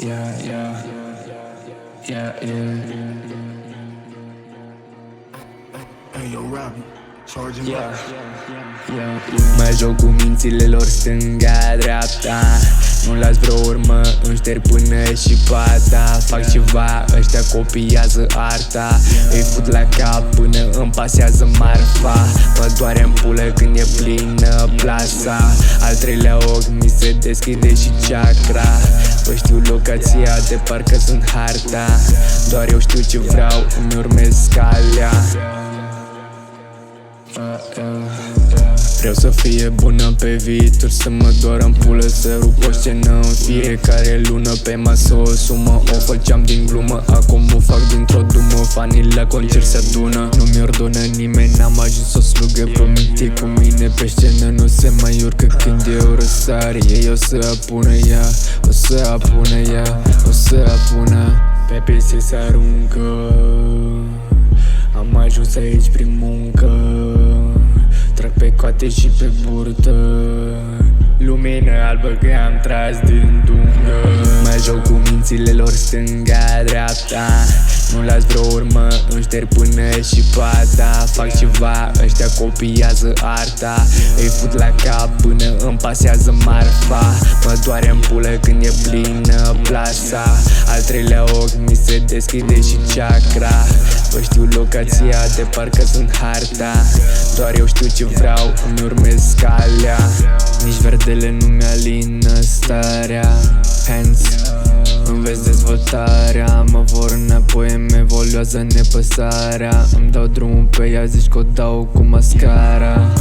Yeah, yeah, yeah, yeah. Hey, yo, Robbie, charging Yeah, back. yeah. Mă joc cu mințile lor stânga-dreapta. Nu las vreo urmă, îmi șterg până și pata. Fac ceva, ăștia copiază arta. Îi fut la cap până îmi pasează marfa. Mă doare în pulă când e plină plasa. Al treilea ochi mi se deschide și chakra. Bă, știu locația de parcă sunt harta. Doar eu știu ce vreau, îmi urmez calea. Vreau să fie bună pe viitor, să mă doară în pulă, să rup o scenă în fiecare lună. Pe masă o sumă, o făceam din glumă, acum o fac dintr-o dumă. Fanii la concert se adună, nu mi ordonă nimeni, n-am ajuns o slugă. Promite cu mine pe scenă, nu se mai urcă când eu răsar. Ei o să apună ea, o să apună ea, o să apună. Pe pise se aruncă, am ajuns aici prin muncă. Trag pe coate și pe burtă, lumină albă că am tras din dungă. Mă joc cu mințile lor stânga-dreapta. Nu las vreo urmă, îmi șterg până și pata. Fac ceva, ăștia copiază arta. Îi fut la cap până îmi pasează marfa. Mă doare în pulă când e plină plasa. Al treilea ochi mi se deschide și chakra. Bă, știu locația de parcă sunt harta. Doar eu știu ce vreau, îmi urmez calea. Nici verdele nu mi-alină starea. Hands, îmi vezi dezvoltarea. Mă vor înapoi, îmi evoluează nepăsarea. Îmi dau drumul pe ea, zici că o dau cu mascara.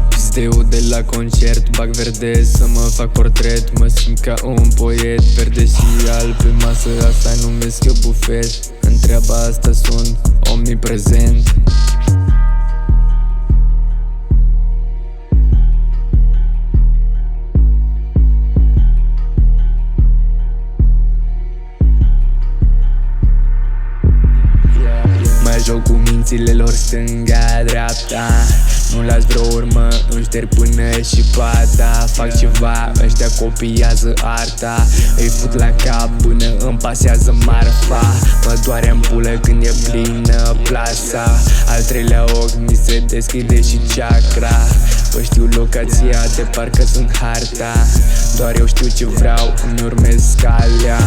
Pisteu de la concert, bag verde să mă fac portret. Mă simt ca un poet, verde și alb pe masă, asta numesc eu bufet. În treaba asta sunt omniprezent. Mă joc cu mințile lor stânga-dreapta. Nu las vreo urmă, îmi șterg până și pata. Fac ceva, ăștia copiază arta. Îi fut la cap până îmi pasează marfa. Mă doare în pulă când e plină plasa. Al treilea ochi mi se deschide și chakra. Bă, știu locația de parcă sunt harta. Doar eu știu ce vreau, îmi urmez calea.